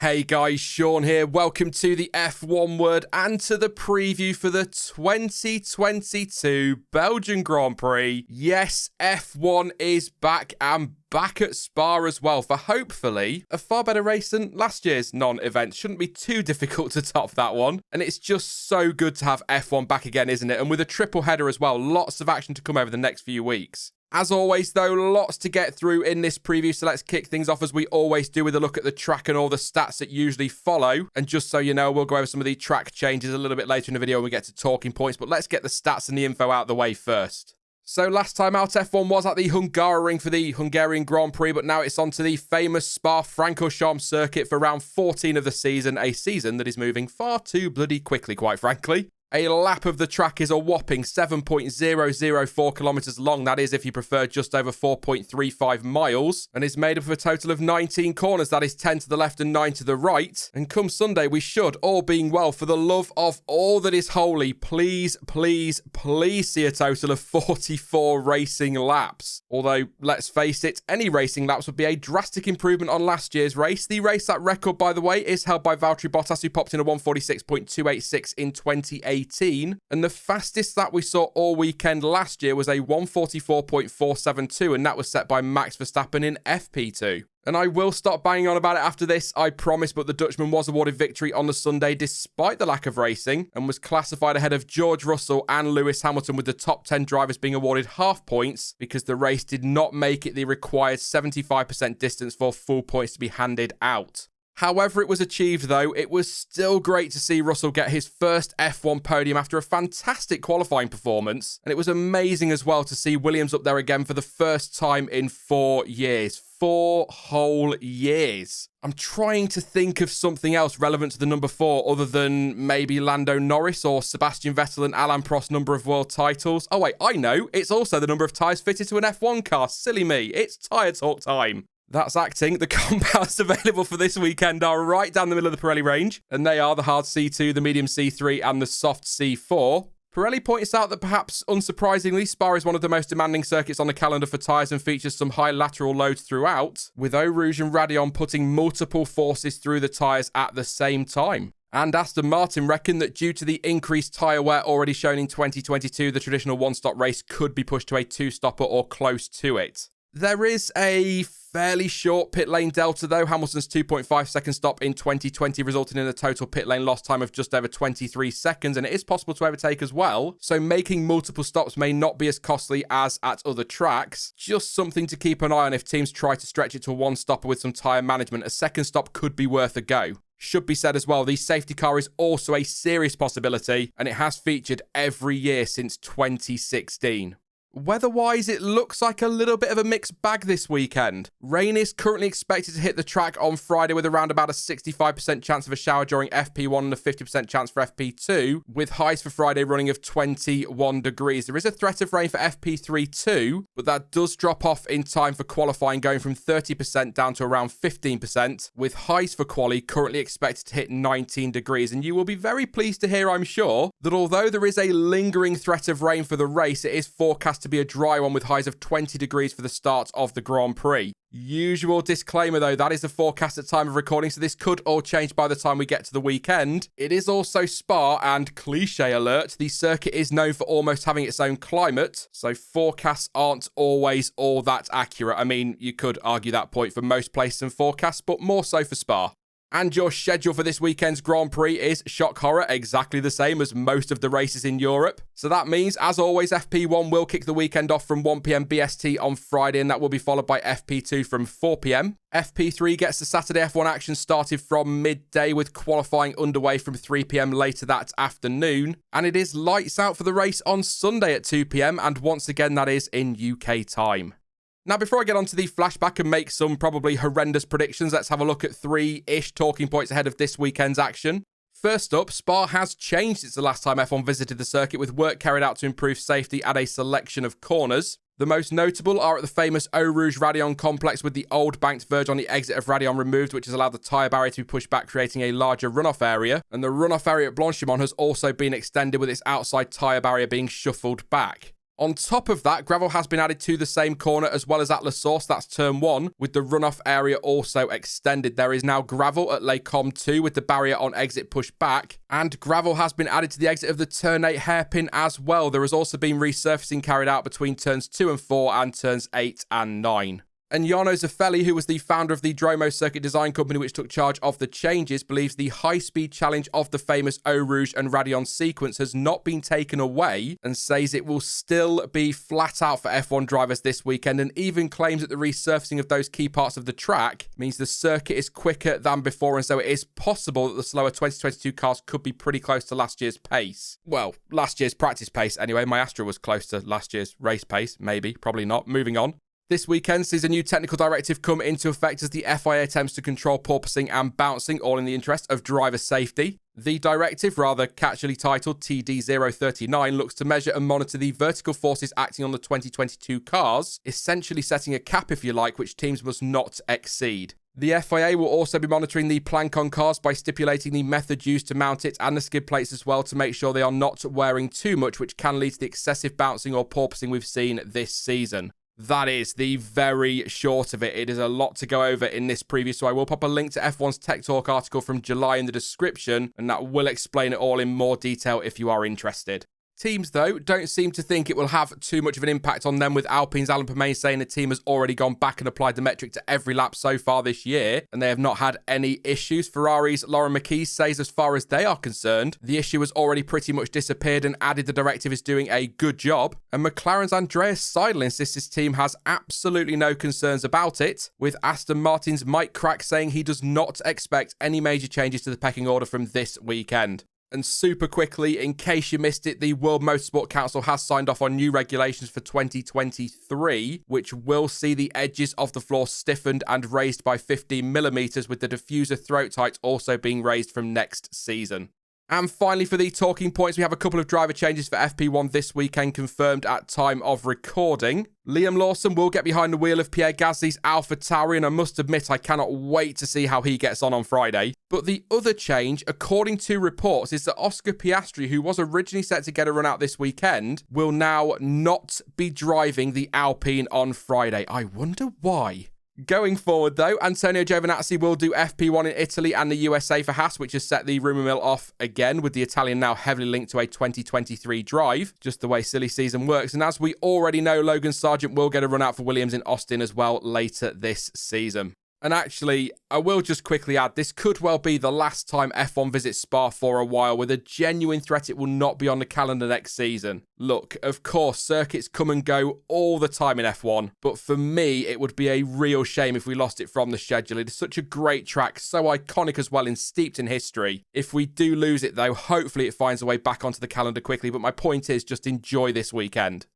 Hey guys, Sean here. Welcome to the F1 Word and to the preview for the 2022 Belgian Grand Prix. Yes, F1 is back and back at Spa as well for hopefully a far better race than last year's non-event. Shouldn't be too difficult to top that one. And it's just so good to have F1 back again, isn't it? And with a triple header as well, lots of action to come over the next few weeks. As always, though, lots to get through in this preview, so let's kick things off as we always do with a look at the track and all the stats that usually follow. And just so you know, we'll go over some of the track changes a little bit later in the video when we get to talking points, but let's get the stats and the info out of the way first. So last time out, F1 was at the Hungaroring for the Hungarian Grand Prix, but now it's on to the famous Spa-Francorchamps circuit for round 14 of the season, a season that is moving far too bloody quickly, quite frankly. A lap of the track is a whopping 7.004 kilometers long. That is, if you prefer, just over 4.35 miles, and is made up of a total of 19 corners. That is 10 to the left and 9 to the right. And come Sunday, we should, all being well, for the love of all that is holy, please see a total of 44 racing laps. Although, let's face it, any racing laps would be a drastic improvement on last year's race. The race, that record, by the way, is held by Valtteri Bottas, who popped in a 146.286 in 2018. And the fastest that we saw all weekend last year was a 144.472, and that was set by Max Verstappen in FP2. And I will stop banging on about it after this, I promise, but the Dutchman was awarded victory on the Sunday despite the lack of racing, and was classified ahead of George Russell and Lewis Hamilton, with the top 10 drivers being awarded half points because the race did not make it the required 75% distance for full points to be handed out. However it was achieved, though, it was still great to see Russell get his first F1 podium after a fantastic qualifying performance. And it was amazing as well to see Williams up there again for the first time in 4 years. 4 whole years. I'm trying to think of something else relevant to the number 4 other than maybe Lando Norris or Sebastian Vettel and Alain Prost's number of world titles. Oh wait, I know. It's also the number of tyres fitted to an F1 car. Silly me. It's tyre talk time. That's acting. The compounds available for this weekend are right down the middle of the Pirelli range, and they are the hard C2, the medium C3, and the soft C4. Pirelli points out that perhaps unsurprisingly, Spa is one of the most demanding circuits on the calendar for tyres and features some high lateral loads throughout, with Eau Rouge and Radeon putting multiple forces through the tyres at the same time. And Aston Martin reckon that due to the increased tyre wear already shown in 2022, the traditional one-stop race could be pushed to a two-stopper or close to it. There is a fairly short pit lane delta, though. Hamilton's 2.5-second stop in 2020 resulted in a total pit lane loss time of just over 23 seconds, and it is possible to overtake as well. So making multiple stops may not be as costly as at other tracks. Just something to keep an eye on if teams try to stretch it to a one-stopper with some tyre management. A second stop could be worth a go. Should be said as well, the safety car is also a serious possibility, and it has featured every year since 2016. Weather-wise, it looks like a little bit of a mixed bag this weekend. Rain is currently expected to hit the track on Friday with around about a 65% chance of a shower during FP1 and a 50% chance for FP2, with highs for Friday running of 21 degrees. There is a threat of rain for FP3 too, but that does drop off in time for qualifying, going from 30% down to around 15%, with highs for quali currently expected to hit 19 degrees. And you will be very pleased to hear, I'm sure, that although there is a lingering threat of rain for the race, it is forecast to be a dry one with highs of 20 degrees for the start of the Grand Prix. Usual disclaimer though, that is the forecast at time of recording, so this could all change by the time we get to the weekend. It is also Spa, and cliche alert, the circuit is known for almost having its own climate, so forecasts aren't always all that accurate. I mean, you could argue that point for most places and forecasts, but more so for Spa. And your schedule for this weekend's Grand Prix is, shock horror, exactly the same as most of the races in Europe. So that means, as always, FP1 will kick the weekend off from 1 PM BST on Friday, and that will be followed by FP2 from 4 PM. FP3 gets the Saturday F1 action started from midday, with qualifying underway from 3 PM later that afternoon. And it is lights out for the race on Sunday at 2 PM, and once again, that is in UK time. Now, before I get onto the flashback and make some probably horrendous predictions, let's have a look at 3-ish talking points ahead of this weekend's action. First up, Spa has changed since the last time F1 visited the circuit, with work carried out to improve safety at a selection of corners. The most notable are at the famous Eau Rouge Radeon complex, with the old banked verge on the exit of Radeon removed, which has allowed the tyre barrier to be pushed back, creating a larger runoff area. And the runoff area at Blanchimont has also been extended, with its outside tyre barrier being shuffled back. On top of that, gravel has been added to the same corner as well as at La Source, that's turn 1, with the runoff area also extended. There is now gravel at Les Combes 2 with the barrier on exit pushed back, and gravel has been added to the exit of the turn 8 hairpin as well. There has also been resurfacing carried out between turns 2 and 4 and turns 8 and 9. And Jarno Zaffelli, who was the founder of the Dromo circuit design company which took charge of the changes, believes the high-speed challenge of the famous Eau Rouge and Radion sequence has not been taken away, and says it will still be flat out for F1 drivers this weekend, and even claims that the resurfacing of those key parts of the track means the circuit is quicker than before, and so it is possible that the slower 2022 cars could be pretty close to last year's pace. Well, last year's practice pace anyway. My Astra was close to last year's race pace, maybe, probably not. Moving on. This weekend sees a new technical directive come into effect as the FIA attempts to control porpoising and bouncing, all in the interest of driver safety. The directive, rather catchily titled TD039, looks to measure and monitor the vertical forces acting on the 2022 cars, essentially setting a cap, if you like, which teams must not exceed. The FIA will also be monitoring the plank on cars by stipulating the method used to mount it and the skid plates as well to make sure they are not wearing too much, which can lead to the excessive bouncing or porpoising we've seen this season. That is the very short of it. It is a lot to go over in this preview, so I will pop a link to F1's Tech Talk article from July in the description, and that will explain it all in more detail if you are interested. Teams, though, don't seem to think it will have too much of an impact on them, with Alpine's Alan Permain saying the team has already gone back and applied the metric to every lap so far this year, and they have not had any issues. Ferrari's Lauren McKee says as far as they are concerned, the issue has already pretty much disappeared, and added the directive is doing a good job. And McLaren's Andreas Seidel insists his team has absolutely no concerns about it, with Aston Martin's Mike Crack saying he does not expect any major changes to the pecking order from this weekend. And super quickly, in case you missed it, the World Motorsport Council has signed off on new regulations for 2023, which will see the edges of the floor stiffened and raised by 15mm, with the diffuser throat height also being raised from next season. And finally, for the talking points, we have a couple of driver changes for FP1 this weekend confirmed at time of recording. Liam Lawson will get behind the wheel of Pierre Gasly's AlphaTauri, and I must admit I cannot wait to see how he gets on Friday. But the other change, according to reports, is that Oscar Piastri, who was originally set to get a run out this weekend, will now not be driving the Alpine on Friday. I wonder why. Going forward, though, Antonio Giovinazzi will do FP1 in Italy and the USA for Haas, which has set the rumour mill off again, with the Italian now heavily linked to a 2023 drive, just the way silly season works. And as we already know, Logan Sargent will get a run out for Williams in Austin as well later this season. And actually, I will just quickly add, this could well be the last time F1 visits Spa for a while, with a genuine threat it will not be on the calendar next season. Look, of course, circuits come and go all the time in F1, but for me, it would be a real shame if we lost it from the schedule. It is such a great track, so iconic as well and steeped in history. If we do lose it, though, hopefully it finds a way back onto the calendar quickly, but my point is just enjoy this weekend.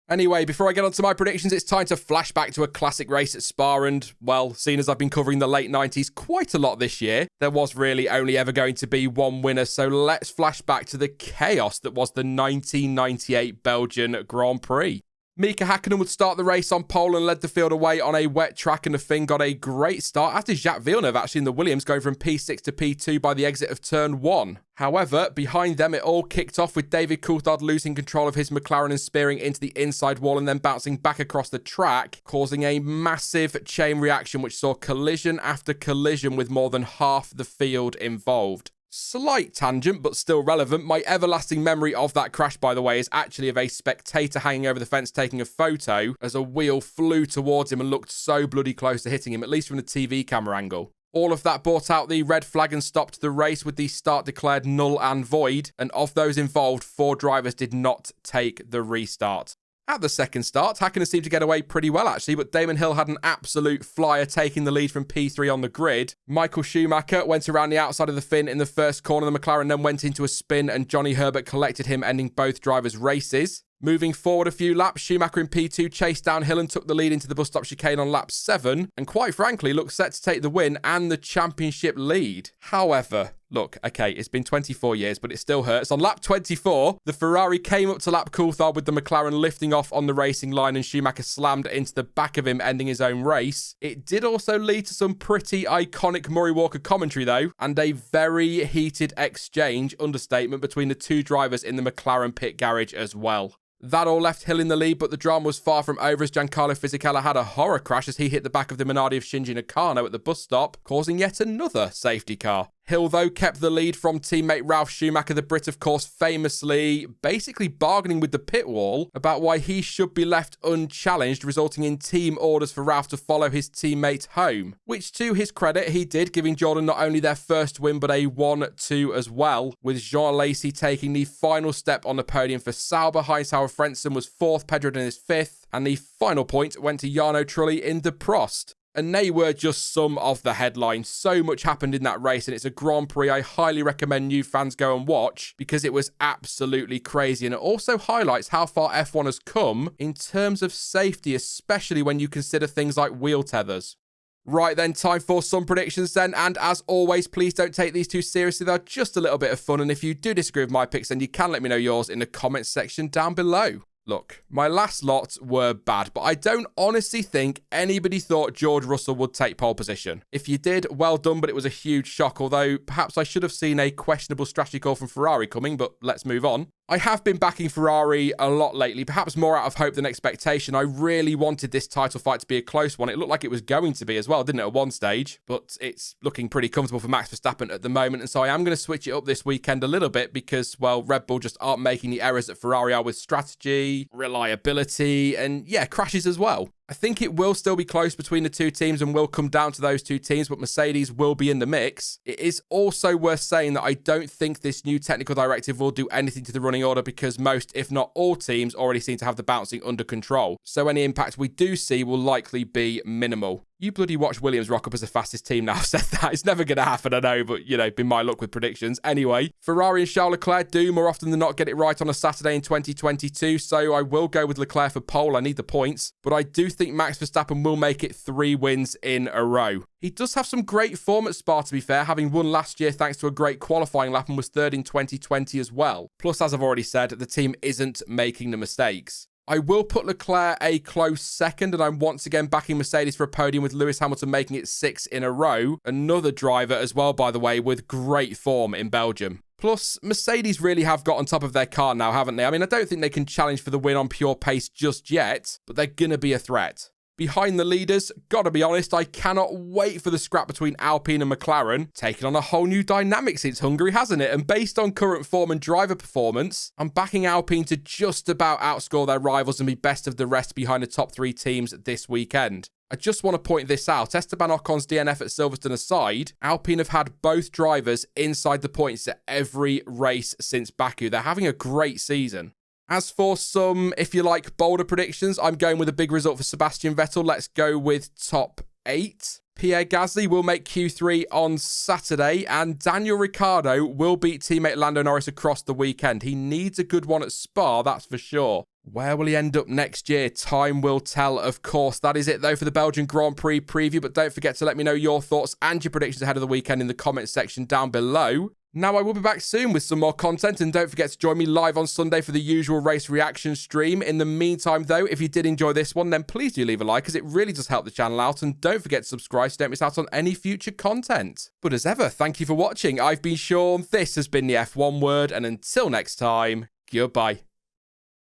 Anyway, before I get on to my predictions, it's time to flash back to a classic race at Spa, and, well, seeing as I've been covering the late 90s quite a lot this year, there was really only ever going to be one winner, so let's flash back to the chaos that was the 1998 Belgian Grand Prix. Mika Hakkinen would start the race on pole and led the field away on a wet track, and the Finn got a great start, as did Jacques Villeneuve actually in the Williams, going from P6 to P2 by the exit of turn 1. However, behind them it all kicked off with David Coulthard losing control of his McLaren and spearing into the inside wall and then bouncing back across the track, causing a massive chain reaction which saw collision after collision with more than half the field involved. Slight tangent, but still relevant. My everlasting memory of that crash, by the way, is actually of a spectator hanging over the fence taking a photo as a wheel flew towards him and looked so bloody close to hitting him, at least from the TV camera angle. All of that brought out the red flag and stopped the race, with the start declared null and void, and of those involved, 4 drivers did not take the restart. At the second start, Hakkinen seemed to get away pretty well actually, but Damon Hill had an absolute flyer taking the lead from P3 on the grid. Michael Schumacher went around the outside of the Finn in the first corner. The McLaren then went into a spin and Johnny Herbert collected him, ending both drivers' races. Moving forward a few laps, Schumacher in P2 chased down Hill and took the lead into the bus stop chicane on lap 7, and quite frankly looked set to take the win and the championship lead. However, look, okay, it's been 24 years, but it still hurts. On lap 24, the Ferrari came up to lap Coulthard with the McLaren lifting off on the racing line, and Schumacher slammed into the back of him, ending his own race. It did also lead to some pretty iconic Murray Walker commentary, though, and a very heated exchange, understatement, between the two drivers in the McLaren pit garage as well. That all left Hill in the lead, but the drama was far from over as Giancarlo Fisichella had a horror crash as he hit the back of the Minardi of Shinji Nakano at the bus stop, causing yet another safety car. Hill, though, kept the lead from teammate Ralf Schumacher, the Brit, of course, famously basically bargaining with the pit wall about why he should be left unchallenged, resulting in team orders for Ralf to follow his teammate home, which to his credit he did, giving Jordan not only their first win but a 1-2 as well, with Jean Alesi taking the final step on the podium for Sauber. Heinz-Harald Frentzen was 4th, Pedro in his 5th, and the final point went to Jarno Trulli in the Prost. And they were just some of the headlines. So much happened in that race, and it's a Grand Prix I highly recommend new fans go and watch because it was absolutely crazy. And it also highlights how far F1 has come in terms of safety, especially when you consider things like wheel tethers. Right then, time for some predictions then, and as always, please don't take these too seriously. They're just a little bit of fun, and if you do disagree with my picks, then you can let me know yours in the comments section down below. Look, my last lot were bad, but I don't honestly think anybody thought George Russell would take pole position. If you did, well done, but it was a huge shock, although perhaps I should have seen a questionable strategy call from Ferrari coming, but let's move on. I have been backing Ferrari a lot lately, perhaps more out of hope than expectation. I really wanted this title fight to be a close one. It looked like it was going to be as well, didn't it, at one stage? But it's looking pretty comfortable for Max Verstappen at the moment, and so I am going to switch it up this weekend a little bit because, well, Red Bull just aren't making the errors that Ferrari are with strategy, reliability, and, yeah, crashes as well. I think it will still be close between the two teams and will come down to those two teams, but Mercedes will be in the mix. It is also worth saying that I don't think this new technical directive will do anything to the running order because most, if not all teams, already seem to have the bouncing under control. So any impact we do see will likely be minimal. You bloody watch Williams rock up as the fastest team now. I've said that. It's never going to happen, I know, but, you know, been my luck with predictions. Anyway, Ferrari and Charles Leclerc do more often than not get it right on a Saturday in 2022, so I will go with Leclerc for pole. I need the points, but I do think Max Verstappen will make it 3 wins in a row. He does have some great form at Spa, to be fair, having won last year thanks to a great qualifying lap and was 3rd in 2020 as well. Plus, as I've already said, the team isn't making the mistakes. I will put Leclerc a close 2nd, and I'm once again backing Mercedes for a podium with Lewis Hamilton making it 6 in a row. Another driver as well, by the way, with great form in Belgium. Plus, Mercedes really have got on top of their car now, haven't they? I mean, I don't think they can challenge for the win on pure pace just yet, but they're going to be a threat. Behind the leaders, gotta be honest, I cannot wait for the scrap between Alpine and McLaren, taking on a whole new dynamic since Hungary, hasn't it? And based on current form and driver performance, I'm backing Alpine to just about outscore their rivals and be best of the rest behind the top 3 teams this weekend. I just want to point this out. Esteban Ocon's DNF at Silverstone aside, Alpine have had both drivers inside the points at every race since Baku. They're having a great season. As for some, if you like, bolder predictions, I'm going with a big result for Sebastian Vettel. Let's go with top 8. Pierre Gasly will make Q3 on Saturday, and Daniel Ricciardo will beat teammate Lando Norris across the weekend. He needs a good one at Spa, that's for sure. Where will he end up next year? Time will tell, of course. That is it, though, for the Belgian Grand Prix preview, but don't forget to let me know your thoughts and your predictions ahead of the weekend in the comments section down below. Now, I will be back soon with some more content, and don't forget to join me live on Sunday for the usual race reaction stream. In the meantime, though, if you did enjoy this one, then please do leave a like, as it really does help the channel out, and don't forget to subscribe so you don't miss out on any future content. But as ever, thank you for watching. I've been Sean, this has been the F1 Word, and until next time, goodbye.